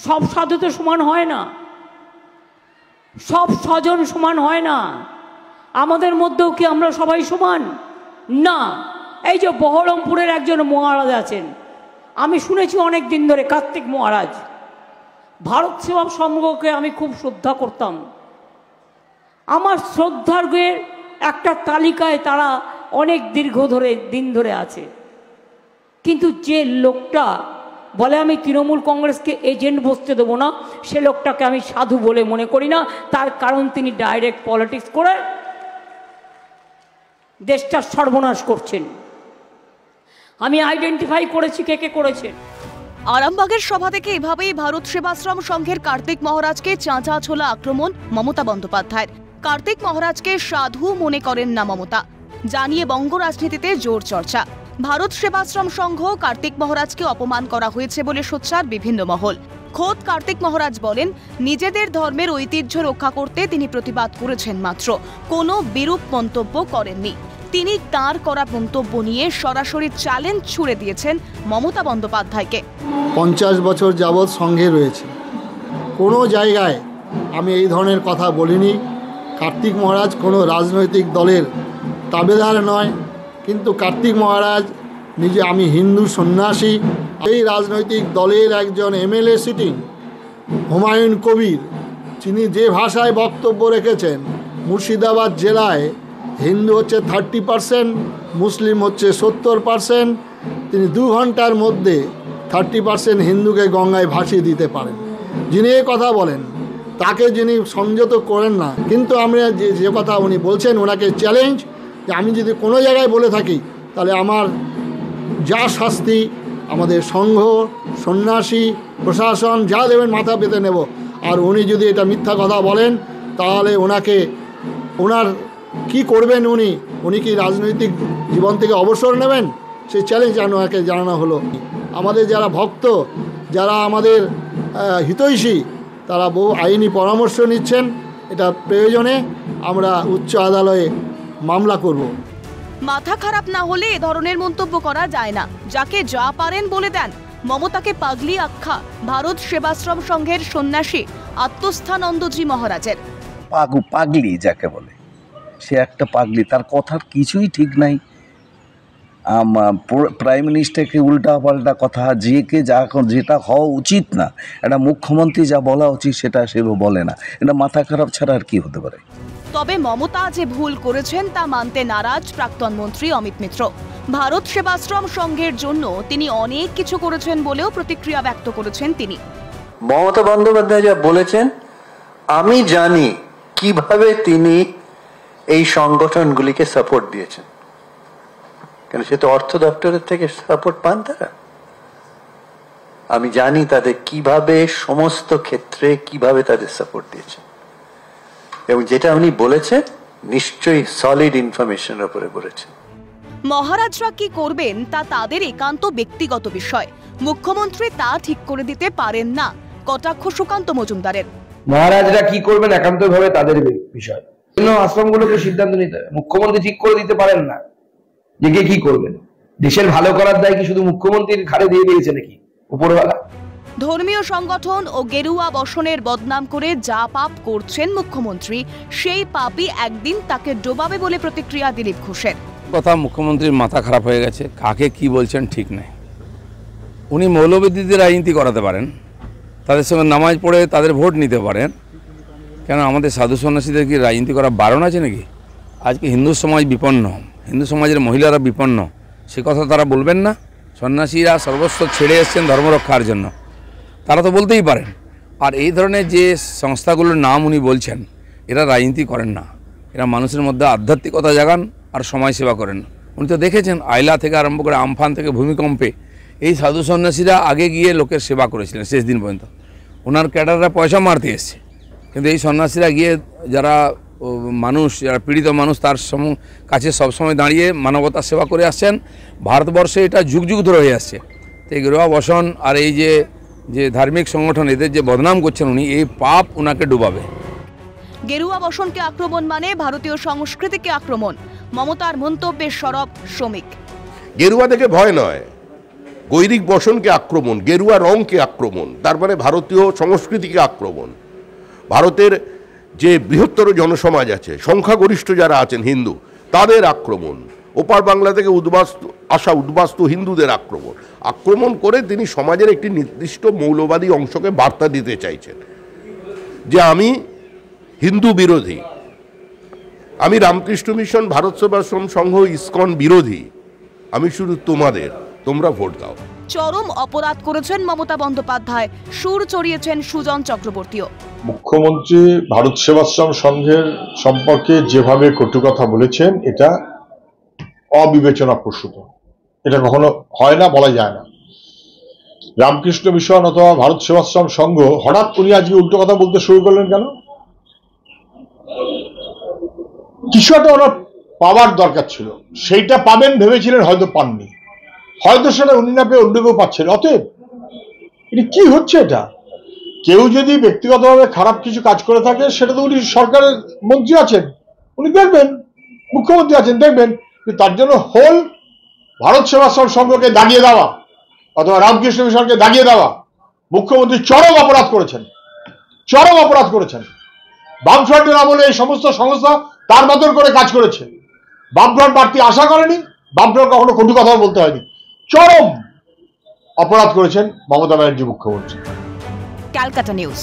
সব সাধু তো সমান হয় না, সব স্বজন সমান হয় না। আমাদের মধ্যেও কি আমরা সবাই সমান? না। এই যে বহরমপুরের একজন মহারাজ আছেন, আমি শুনেছি অনেক দিন ধরে, কার্তিক মহারাজ। ভারত সেবা সংঘকে আমি খুব শ্রদ্ধা করতাম। আমার শ্রদ্ধার্ঘের একটা তালিকায় তারা অনেক দিন ধরে আছে। কিন্তু যে লোকটা বলে আমি তৃণমূল কংগ্রেসকে এজেন্ট বসতে দেবো না, সে লোকটাকে আমি সাধু বলে মনে করি না। তার কারণ তিনি ডাইরেক্ট পলিটিক্স করে দেশটার সর্বনাশ করছেন। আমি আইডেন্টিফাই করেছি কে কে করেছেন। আরামবাগের সভা থেকে এভাবেই ভারত সেবাশ্রম সংঘের কার্তিক মহারাজকে চাঁচা ছোলা আক্রমণ মমতা বন্দ্যোপাধ্যায়ের। কার্তিক মহারাজকে সাধু মনে করেন না মমতা, জানিয়ে বঙ্গ রাজনীতিতে জোর চর্চা। ভারত সেবাশ্রম সংঘ কার্তিক মহারাজকে অপমান করা হয়েছে বলে সোচ্চার বিভিন্ন মহল। খোদ কার্তিক মহারাজ বলেন, নিজেদের ধর্মের ঐতিহ্য রক্ষা করতে তিনি প্রতিবাদ করেছেন মাত্র, কোনো বিরূপ মন্তব্য করেননি। তিনি তাঁর করা মন্তব্য নিয়ে সরাসরি চ্যালেঞ্জ ছুড়ে দিয়েছেন মমতা বন্দ্যোপাধ্যায়কে। 50 বছর যাবৎ সঙ্গে রয়েছে, কোনো জায়গায় আমি এই ধরনের কথা বলিনি। কার্তিক মহারাজ কোনো রাজনৈতিক দলের তাবেদার নয়, কিন্তু কার্তিক মহারাজ নিজে, আমি হিন্দু সন্ন্যাসী, এই রাজনৈতিক দলের একজন এমএলএ সিটিং হুমায়ুন কবির, তিনি যে ভাষায় বক্তব্য রেখেছেন, মুর্শিদাবাদ জেলায় হিন্দু হচ্ছে 30%, মুসলিম হচ্ছে 70%, তিনি 2 ঘন্টার মধ্যে 30% হিন্দুকে গঙ্গায় ভাসিয়ে দিতে পারেন। যিনি এই কথা বলেন তাকে যিনি সংযত করেন না, কিন্তু আমরা যে কথা উনি বলছেন, ওনাকে চ্যালেঞ্জ যে আমি যদি কোনো জায়গায় বলে থাকি তাহলে আমার যা শাস্তি আমাদের সংঘ, সন্ন্যাসী, প্রশাসন যা দেবেন মাথা পেতে নেব। আর উনি যদি এটা মিথ্যা কথা বলেন তাহলে ওনার কি করবেন? উনি কি রাজনৈতিক জীবন থেকে অবসর নেবেন? সেই চ্যালেঞ্জ ওনাকে জানানো হলো। আমাদের যারা ভক্ত, যারা আমাদের হিতৈষী, তারা বহু আইনি পরামর্শ নিচ্ছেন। এটা প্রয়োজনে আমরা উচ্চ আদালতে মামলা করব। মাথা খারাপ না হলে এ ধরনের মন্তব্য করা যায় না। যাকে যা পারেন বলে দেন। মমতাকে পাগলি আখ্যা ভারত সেবাশ্রম সংঘের সন্ন্যাসী আত্মস্থানন্দজি মহারাজের। পাগলি যাকে বলে, সে একটা পাগলি, তার কথার কিছুই ঠিক নাই। প্রাইম মিনিস্টারকে উল্টা পাল্টা কথা, যেটা হওয়া উচিত না, একটা মুখ্যমন্ত্রী যা বলা উচিত সেটা সে বলে না। এটা মাথা খারাপ ছাড়া আর কি হতে পারে? তবে মমতা যে ভুল করেছেন তা মানতে নারাজ প্রাক্তন মন্ত্রী অমিত মিত্র। ভারত সেবাশ্রম সংঘের জন্য তিনি অনেক কিছু করেছেন বলেও প্রতিক্রিয়া ব্যক্ত করেছেন তিনি। মমতা বন্দ্যোপাধ্যায় যা বলেছেন, আমি জানি কিভাবে তিনি এই সংগঠনগুলিকে সাপোর্ট দিয়েছেন, কেন সে তো অর্থ দপ্তরের থেকে সাপোর্ট পান তারা। আমি জানি তাদের কিভাবে সমস্ত ক্ষেত্রে কিভাবে তাদের সাপোর্ট দিয়েছেন, এবং যেটা উনি বলেছেন নিশ্চয়ই সলিড ইনফরমেশনের উপরে বলেছেন। মহারাজরা কি করবেন তা তাদের একান্ত ব্যক্তিগত বিষয়, মুখ্যমন্ত্রী তা ঠিক করে দিতে পারেন না, কটাক্ষ সুকান্ত মজুমদারের। মহারাজরা কি করবেন একান্তভাবে তাদের বিষয়, আশ্রমগুলোকে সিদ্ধান্ত নিতে হবে। মুখ্যমন্ত্রী ঠিক করে দিতে পারেন না যে কে কি করবেন। দেশের ভালো করার দায় কি শুধু মুখ্যমন্ত্রীর ঘাড়ে দিয়ে দিয়েছে নাকি উপরওয়ালা? ধর্মীয় সংগঠন ও গেরুয়া বসনের বদনাম করে যা পাপ করছেন মুখ্যমন্ত্রী, সেই পাপই একদিন তাকে ডোবাবে বলে প্রতিক্রিয়া দিলীপ ঘোষের। কথা, মুখ্যমন্ত্রীর মাথা খারাপ হয়ে গেছে, কাকে কি বলছেন ঠিক নেই। উনি মৌলবাদীদের রাজনীতি করাতে পারেন, তাদের সঙ্গে নামাজ পড়ে তাদের ভোট নিতে পারেন, কেন আমাদের সাধু সন্ন্যাসীদের কি রাজনীতি করা বারণ আছে নাকি? আজকে হিন্দু সমাজ বিপন্ন, হিন্দু সমাজের মহিলারা বিপন্ন, সে কথা তারা বলবেন না? সন্ন্যাসীরা সর্বস্ব ছেড়ে এসছেন ধর্ম রক্ষার জন্য, তারা তো বলতেই পারেন। আর এই ধরনের যে সংস্থাগুলোর নাম উনি বলছেন, এরা রাজনীতি করেন না, এরা মানুষের মধ্যে আধ্যাত্মিকতা জাগান আর সমাজ সেবা করেন। উনি তো দেখেছেন আইলা থেকে আরম্ভ করে আমফান থেকে ভূমিকম্পে এই সাধু সন্ন্যাসীরা আগে গিয়ে লোকের সেবা করেছিলেন শেষ দিন পর্যন্ত। ওনার ক্যাডাররা পয়সা মারতে এসছে, কিন্তু এই সন্ন্যাসীরা গিয়ে যারা মানুষ, যারা পীড়িত মানুষ, তার কাছে সবসময় দাঁড়িয়ে মানবতার সেবা করে আসছেন। ভারতবর্ষে এটা যুগ যুগ ধরে হয়ে আসছে। তো এই গেরুয়া বসন আর এই যে ধার্মিক সংগঠন, এদের যে বদনাম করছেন উনি, এই পাপ ওনাকে ডুবাবে। গেরুয়া বসনকে আক্রমণ মানে ভারতীয় সংস্কৃতিকে আক্রমণ, মমতার মন্তব্যের সরব শ্রমিক। গেরুয়া থেকে ভয় নয়, গৈরিক বসনকে আক্রমণ, গেরুয়া রংকে আক্রমণ, তার মানে ভারতীয় সংস্কৃতিকে আক্রমণ, ভারতের যে বৃহত্তর জনসমাজ আছে, সংখ্যাগরিষ্ঠ যারা আছেন হিন্দু, তাদের আক্রমণ, ওপার বাংলা থেকে উদ্বাস্তু হিন্দুদের আক্রমণ করে তিনি সমাজের একটি নির্দিষ্ট মৌলবাদী অংশকে বার্তা দিতে চাইছেন যে আমি হিন্দু বিরোধী, আমি রামকৃষ্ণ মিশন, ভারত সেবাশ্রম সংঘ, ইসকন বিরোধী, আমি শুধু তোমরা ভোট দাও। চরম অপরাধ করেছেন মমতা বন্দ্যোপাধ্যায়, সুর চড়িয়েছেন সুজন চক্রবর্তীও। মুখ্যমন্ত্রী ভারত সেবাশ্রম সংঘের সম্পর্কে যেভাবে কটু কথা বলেছেন, এটা অবিবেচনা প্রসূত। এটা কখনো হয় না, বলা যায় না। রামকৃষ্ণ মিশন অথবা ভারত সেবাশ্রম সংঘ, হঠাৎ উনি আজকে উল্টো কথা বলতে শুরু করলেন কেন? কিছু একটা ওনার পাওয়ার দরকার ছিল, সেইটা পাবেন ভেবেছিলেন, হয়তো পাননি, হয়তো সেটা উনি না পেয়ে অন্য কেউ পাচ্ছেন। অতএব এটা কি হচ্ছে? এটা কেউ যদি ব্যক্তিগতভাবে খারাপ কিছু কাজ করে থাকে, সেটা তো উনি সরকারের মন্ত্রী আছেন, উনি দেখবেন, মুখ্যমন্ত্রী আছেন, দেখবেন। তার জন্য হোল ভারত সেবাশ্রম সংঘকে দাগিয়ে দেওয়া অথবা রামকৃষ্ণ মিশনকে দাগিয়ে দেওয়া, মুখ্যমন্ত্রী চরম অপরাধ করেছেন, চরম অপরাধ করেছেন। বামফ্রন্টের আমলে এই সমস্ত সংস্থা তার মতন করে কাজ করেছে। বামফ্রন্ট প্রার্থী আশা করেনি, বামফ্রন্ট কখনো কটু কথা বলতে হয়নি। চরম অপরাধ করেছেন মমতা ব্যানার্জি মুখ্যমন্ত্রী। ক্যালকাটা নিউজ।